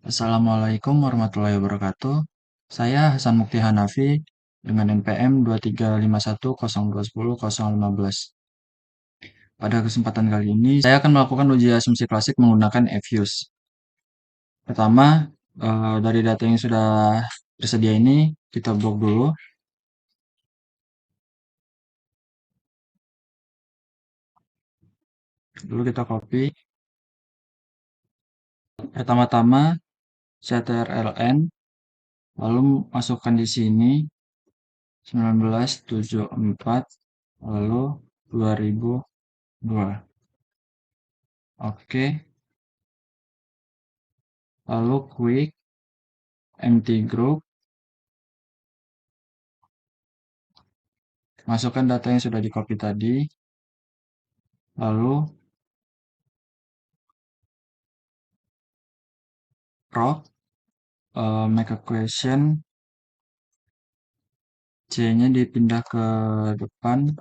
Assalamualaikum warahmatullahi wabarakatuh. Saya Hasan Mukti Hanafi dengan NPM 2351021015. Pada kesempatan kali ini, saya akan melakukan uji asumsi klasik menggunakan EFUSE. Pertama, dari data yang sudah tersedia ini, kita blok dulu. Lalu kita copy. Pertama-tama, CTRLN, lalu masukkan di sini 1974, lalu 2002. Oke, lalu klik empty group, masukkan data yang sudah di copy tadi, lalu crop, make a question, C-nya dipindah ke depan,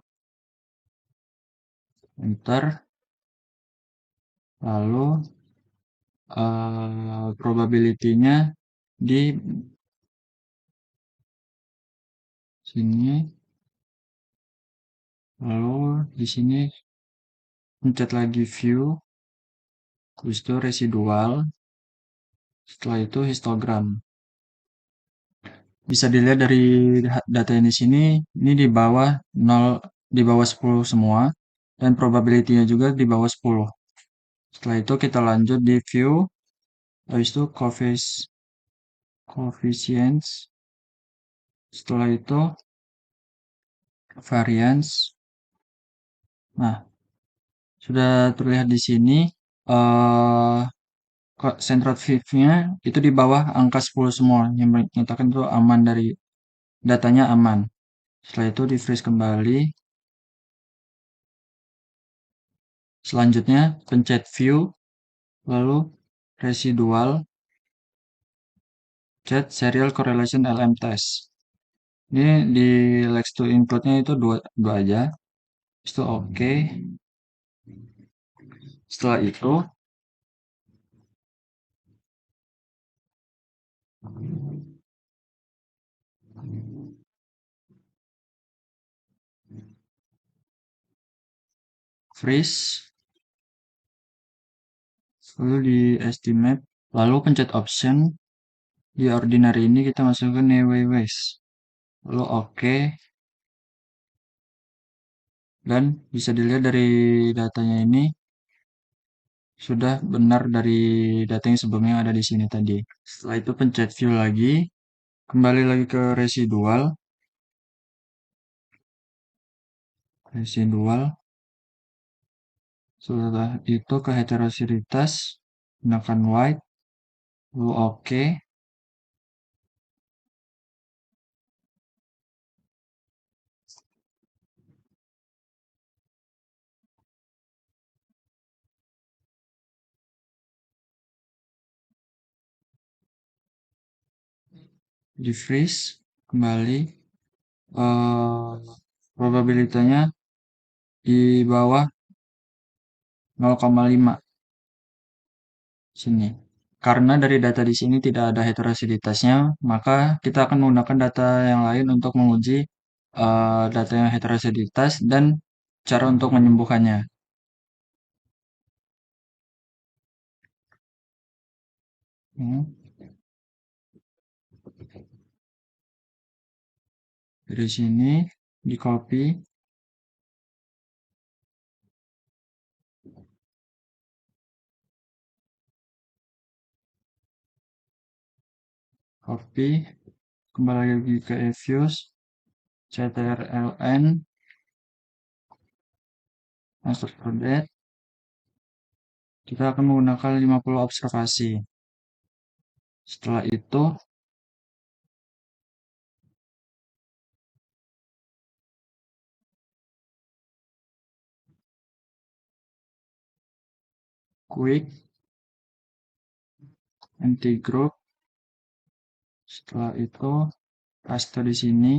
enter, lalu probability-nya di sini, lalu di sini pencet lagi view, habis itu residual, setelah itu histogram. Bisa dilihat dari data yang di sini, ini di bawah 0, di bawah 10 semua, dan probability-nya juga di bawah 10. Setelah itu kita lanjut di view, habis itu coefficients, setelah itu variance. Nah, sudah terlihat di sini eh centered five-nya itu di bawah angka 10 semua, yang menyatakan itu aman, dari datanya aman. Setelah itu di freeze kembali. Selanjutnya pencet view, lalu residual, chat serial correlation LM test. Ini di likes to include-nya itu dua aja. Itu oke. Setelah itu freeze, lalu di estimate, lalu pencet option. Di ordinary ini kita masukkan Neweweis, lalu oke, dan bisa dilihat dari datanya ini sudah benar dari data yang sebelumnya yang ada di sini tadi. Setelah itu pencet view lagi, kembali lagi ke residual, setelah itu ke heteroseritas, gunakan white, lalu oke, di freeze kembali, eh probabilitasnya di bawah 0,5 sini. Karena dari data di sini tidak ada heterosiditasnya, maka kita akan menggunakan data yang lain untuk menguji data yang heterosiditas dan cara untuk menyembuhkannya. Hmm. Dari sini di copy, kembali lagi ke EFUSE, CTRLN, masuk ke that. Kita akan menggunakan 50 observasi. Setelah itu quick empty group. Setelah itu paste di sini.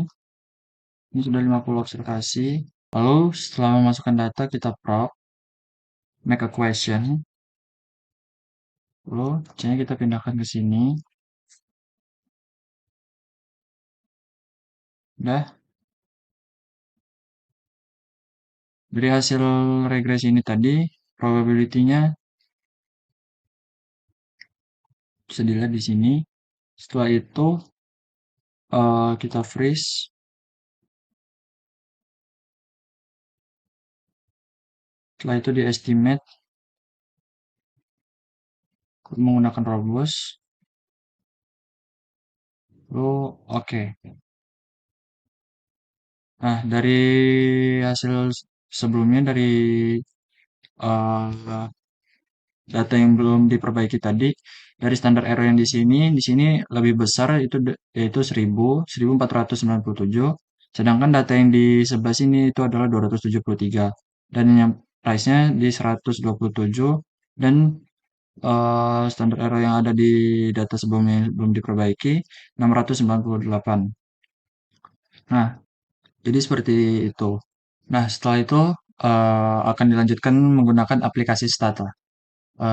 Ini sudah 50 observasi. Lalu setelah memasukkan data kita prop, make a question. Lalu C-nya kita pindahkan ke sini. Udah. Dari hasil regresi ini tadi, probability-nya bisa dilihat di sini. Setelah itu, kita freeze. Setelah itu di estimate menggunakan robust. Lalu oke. Nah, dari hasil sebelumnya dari eh, data yang belum diperbaiki tadi, dari standar error yang di sini lebih besar itu yaitu 1497, sedangkan data yang di sebelah sini itu adalah 273 dan yang price-nya di 127 dan standar error yang ada di data sebelumnya yang belum diperbaiki 698. Nah, jadi seperti itu. Nah, setelah itu akan dilanjutkan menggunakan aplikasi Stata.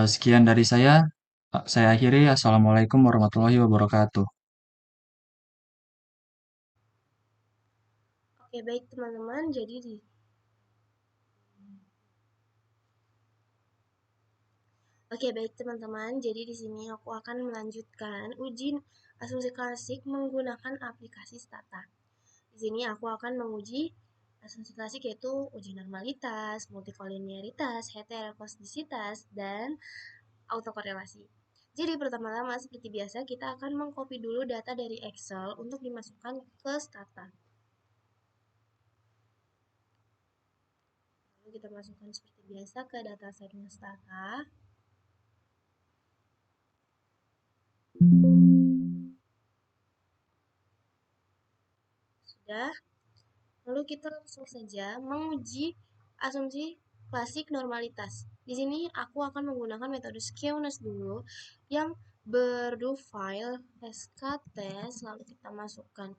Sekian dari saya akhiri. Assalamualaikum warahmatullahi wabarakatuh. Oke, baik teman-teman. Oke, baik teman-teman. Jadi di sini aku akan melanjutkan uji asumsi klasik menggunakan aplikasi Stata. Di sini aku akan menguji asumsi klasik yaitu uji normalitas, multikolinearitas, heteroskositas, dan autokorelasi. Jadi pertama-tama seperti biasa kita akan mengcopy dulu data dari Excel untuk dimasukkan ke Stata. Lalu kita masukkan seperti biasa ke datasetnya Stata. Sudah. Lalu kita langsung saja menguji asumsi klasik normalitas. Di sini aku akan menggunakan metode skewness dulu yang file sktest, lalu kita masukkan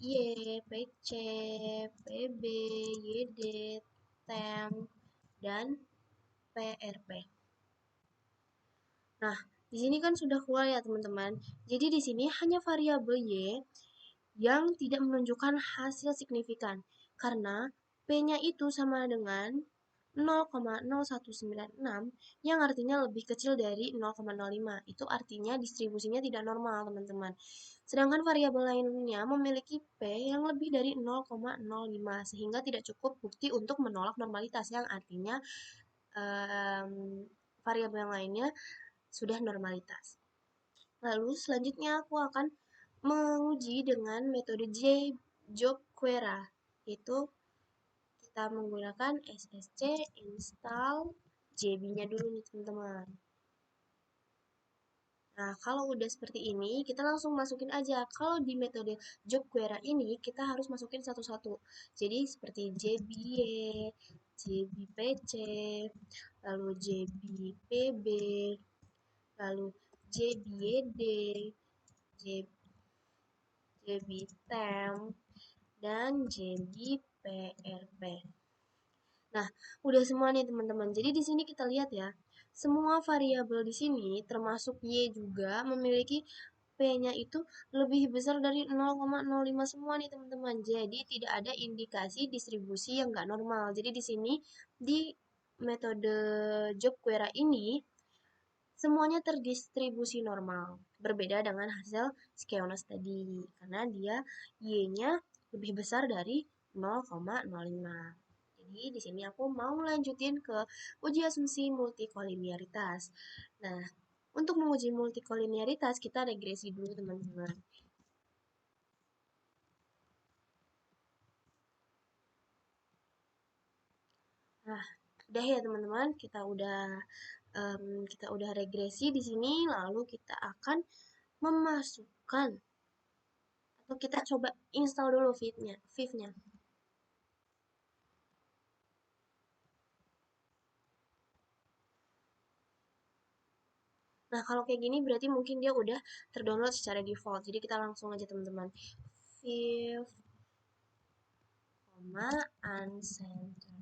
Y, PC, PB, YD, temp, dan PRP. Nah, di sini kan sudah keluar ya teman-teman. Jadi di sini hanya variabel Y yang tidak menunjukkan hasil signifikan karena P-nya itu sama dengan 0,0196 yang artinya lebih kecil dari 0,05. Itu artinya distribusinya tidak normal, teman-teman. Sedangkan variabel lainnya memiliki P yang lebih dari 0,05 sehingga tidak cukup bukti untuk menolak normalitas yang artinya um, variabel yang lainnya sudah normalitas. Lalu selanjutnya aku akan menguji dengan metode Jobquera, yaitu kita menggunakan SSC install JB-nya dulu nih teman-teman. Nah, kalau udah seperti ini, kita langsung masukin aja. Kalau di metode Jobquera ini, kita harus masukin satu-satu. Jadi seperti JBY, JBPC, lalu JBPB, lalu JBYD, JBTemp, dan JBPRP. Nah, udah semua nih teman-teman. Jadi di sini kita lihat ya, semua variabel di sini termasuk Y juga memiliki P-nya itu lebih besar dari 0,05 semua nih teman-teman. Jadi tidak ada indikasi distribusi yang nggak normal. Jadi di sini di metode Jobquera ini semuanya terdistribusi normal. Berbeda dengan hasil Skeones tadi karena dia Y-nya lebih besar dari 0,05. Jadi di sini aku mau lanjutin ke uji asumsi multikolinearitas. Nah, untuk menguji multikolinearitas kita regresi dulu teman-teman. Nah, udah ya teman-teman, kita udah regresi di sini, lalu kita akan memasukkan atau kita coba install dulu Viv-nya. Nah, kalau kayak gini berarti mungkin dia udah terdownload secara default. Jadi kita langsung aja teman-teman. Viv, uncenter.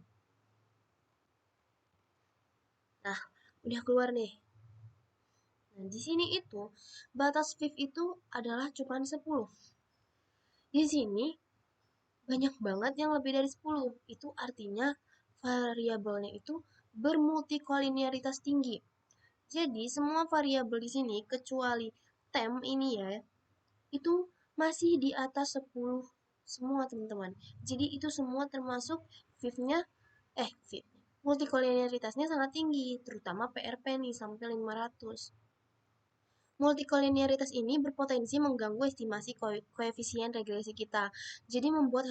Nah, udah keluar nih. Nah, di sini itu batas fifth itu adalah cuma 10. Di sini banyak banget yang lebih dari 10. Itu artinya variabelnya itu bermultikolinearitas tinggi. Jadi, semua variabel di sini kecuali tem ini ya, itu masih di atas 10 semua, teman-teman. Jadi, itu semua termasuk fifth-nya, fifth. Multikolinearitasnya sangat tinggi, terutama PRP nih sampai 500. Multikolinearitas ini berpotensi mengganggu estimasi koefisien regresi kita. Jadi membuat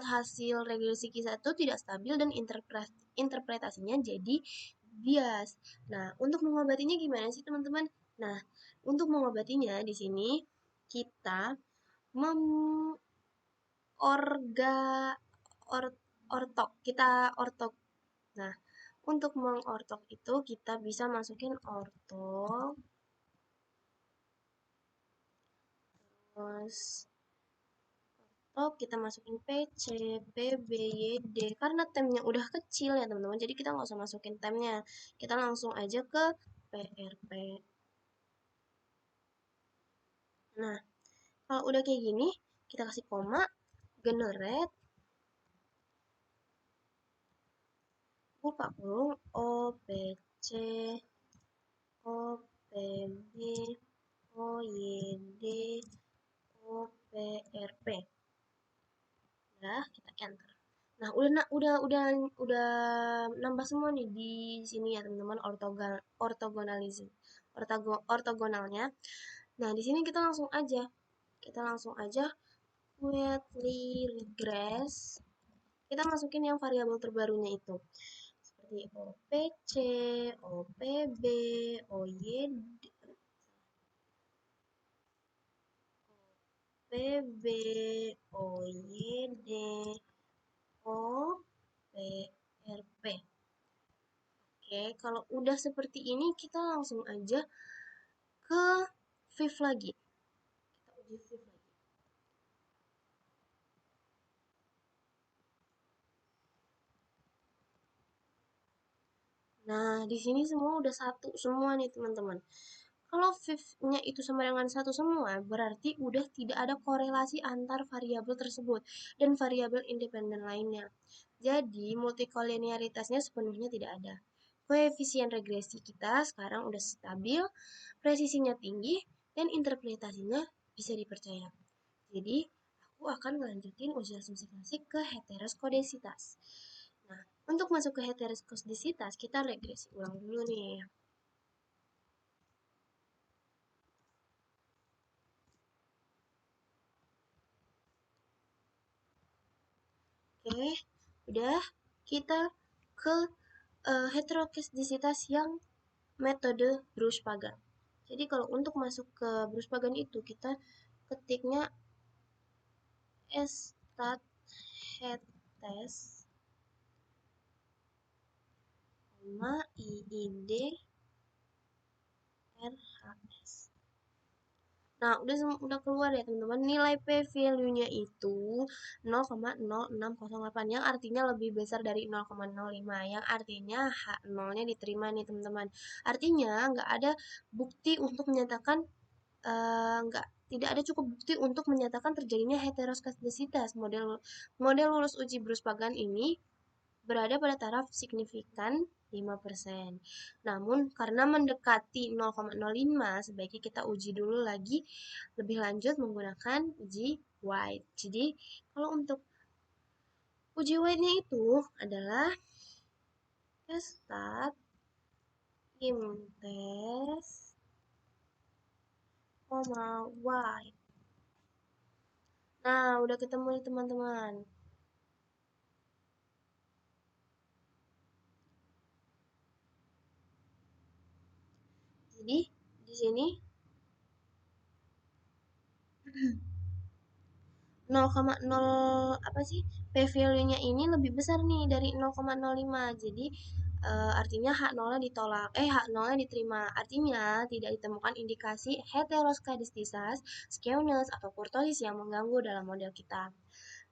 hasil regresi kita itu tidak stabil dan interpretasinya jadi bias. Nah, untuk mengobatinya gimana sih, teman-teman? Nah, untuk mengobatinya di sini kita memorga kita ortok. Nah, untuk mengortok itu kita bisa masukin ortok, terus kita masukin PC, PB, YD. Karena temnya udah kecil ya teman-teman, jadi kita nggak usah masukin temnya. Kita langsung aja ke PRP. Nah, kalau udah kayak gini, kita kasih koma, generate, buka kurung, OPC, OPB, OYD, OPRP. Udah, kita enter. Nah, udah nambah semua nih di sini ya, teman-teman, ortogonalism. Ortogonalnya. Nah, di sini kita langsung aja weightless regress. Kita masukin yang variabel terbarunya itu. Seperti OPC, OPB, OYD, OPB, OYD, OPRP. Oke, kalau udah seperti ini kita langsung aja ke fifth lagi. Kita uji fifth lagi. Nah, di sini semua udah satu semua nih, teman-teman. Kalau fifth-nya itu sama dengan satu semua, berarti udah tidak ada korelasi antar variabel tersebut dan variabel independen lainnya. Jadi, multikolinearitasnya sepenuhnya tidak ada. Koefisien regresi kita sekarang udah stabil, presisinya tinggi, dan interpretasinya bisa dipercaya. Jadi, aku akan melanjutin uji asumsi klasik ke heteroskodesitas. Nah, untuk masuk ke heteroskodesitas, kita regresi ulang dulu nih. Oke, udah kita ke heteroskodisitas yang metode Bruce-Pagan. Jadi kalau untuk masuk ke Bruce-Pagan itu kita ketiknya stat head test IID RHS. Nah, udah keluar ya teman-teman. Nilai P value-nya itu 0,0608 yang artinya lebih besar dari 0,05, yang artinya H0-nya diterima nih teman-teman. Artinya nggak ada bukti untuk menyatakan nggak tidak ada cukup bukti untuk menyatakan terjadinya heteroskasitas. Model lulus uji Bruce-Pagan ini berada pada taraf signifikan 5%. Namun karena mendekati 0,05, sebaiknya kita uji dulu lagi lebih lanjut menggunakan uji White. Jadi kalau untuk uji White-nya itu adalah stat imtest, White. Nah, udah ketemu nih teman-teman. Jadi di sini 0,0 apa sih, P value-nya ini lebih besar nih dari 0,05. Jadi artinya H0-nya ditolak, H0-nya diterima. Artinya tidak ditemukan indikasi heteroskadistisas, skewness atau kurtosis yang mengganggu dalam model kita.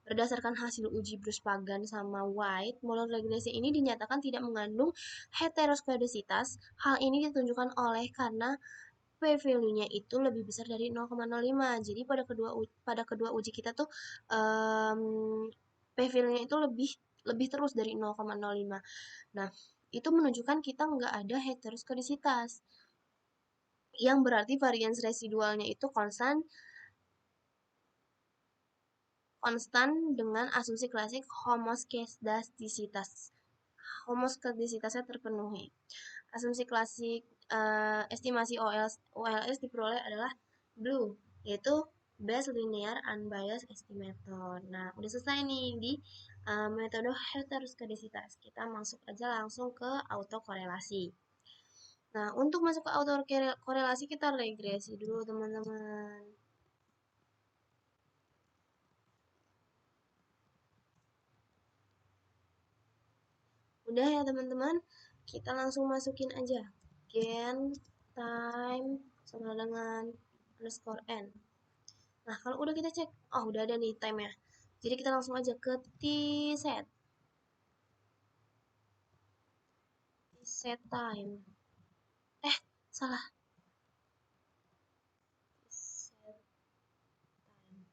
Berdasarkan hasil uji Bruce-Pagan sama White, model regresi ini dinyatakan tidak mengandung heteroskedasitas. Hal ini ditunjukkan oleh karena p-value-nya itu lebih besar dari 0,05. Jadi pada kedua uji kita tuh p-value-nya itu lebih lebih terus dari 0,05. Nah, itu menunjukkan kita nggak ada heteroskedasitas, yang berarti varians residualnya itu konstan konstan dengan asumsi klasik homoskedastisitas. Homoskedastisitasnya terpenuhi. Asumsi klasik estimasi OLS diperoleh adalah blue, yaitu best linear unbiased estimator. Nah, udah selesai nih di metode heteroskedasitas. Kita masuk aja langsung ke autokorelasi. Nah, untuk masuk ke autokorelasi kita regresi dulu, teman-teman. Udah ya, teman-teman. Kita langsung masukin aja. Gen time sama dengan underscore n. Nah, kalau udah kita cek, oh udah ada nih time-nya. Jadi kita langsung aja ke t-set. T-set time. Salah. T-set time.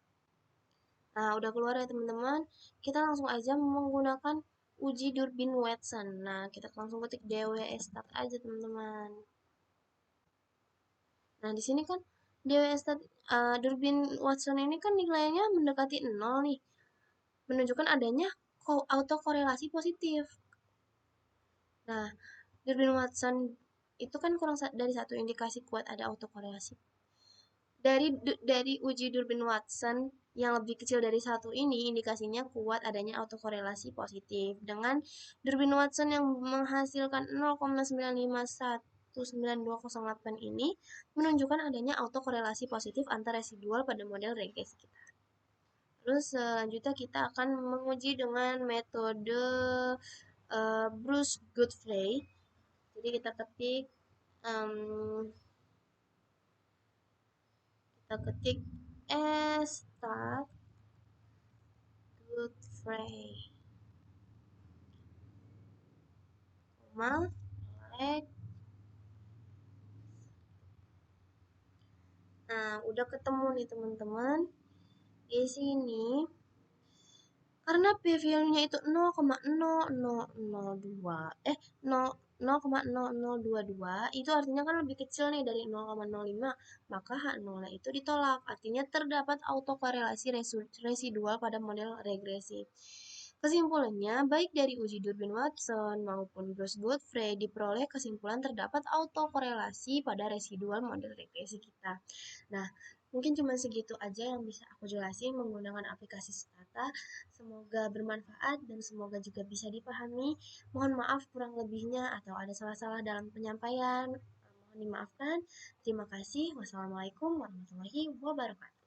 Nah, udah keluar ya teman-teman. Kita langsung aja menggunakan uji Durbin-Watson. Nah, kita langsung ketik DWS stat aja teman-teman. Nah, di sini kan DWS stat Durbin-Watson ini kan nilainya mendekati 0 nih. Menunjukkan adanya autokorelasi positif. Nah, Durbin Watson itu kan kurang dari satu indikasi kuat ada autokorelasi. Dari uji Durbin Watson yang lebih kecil dari satu ini indikasinya kuat adanya autokorelasi positif. Dengan Durbin Watson yang menghasilkan 0,9519208 ini menunjukkan adanya autokorelasi positif antar residual pada model regresi kita. Terus selanjutnya kita akan menguji dengan metode Bruce Godfrey. Jadi um, kita ketik start Godfrey, koma, like. Nah, udah ketemu nih teman-teman. Di sini karena p-value-nya itu 0,00002 0,0022 itu artinya kan lebih kecil nih dari 0,05, maka H0 itu ditolak, artinya terdapat autokorelasi residual pada model regresi. Kesimpulannya, baik dari uji Durbin-Watson maupun Bruce-Godfrey diperoleh kesimpulan terdapat autokorelasi pada residual model regresi kita. Nah, mungkin cuma segitu aja yang bisa aku jelasin menggunakan aplikasi Stata. Semoga bermanfaat dan semoga juga bisa dipahami. Mohon maaf kurang lebihnya atau ada salah-salah dalam penyampaian. Mohon dimaafkan. Terima kasih. Wassalamualaikum warahmatullahi wabarakatuh.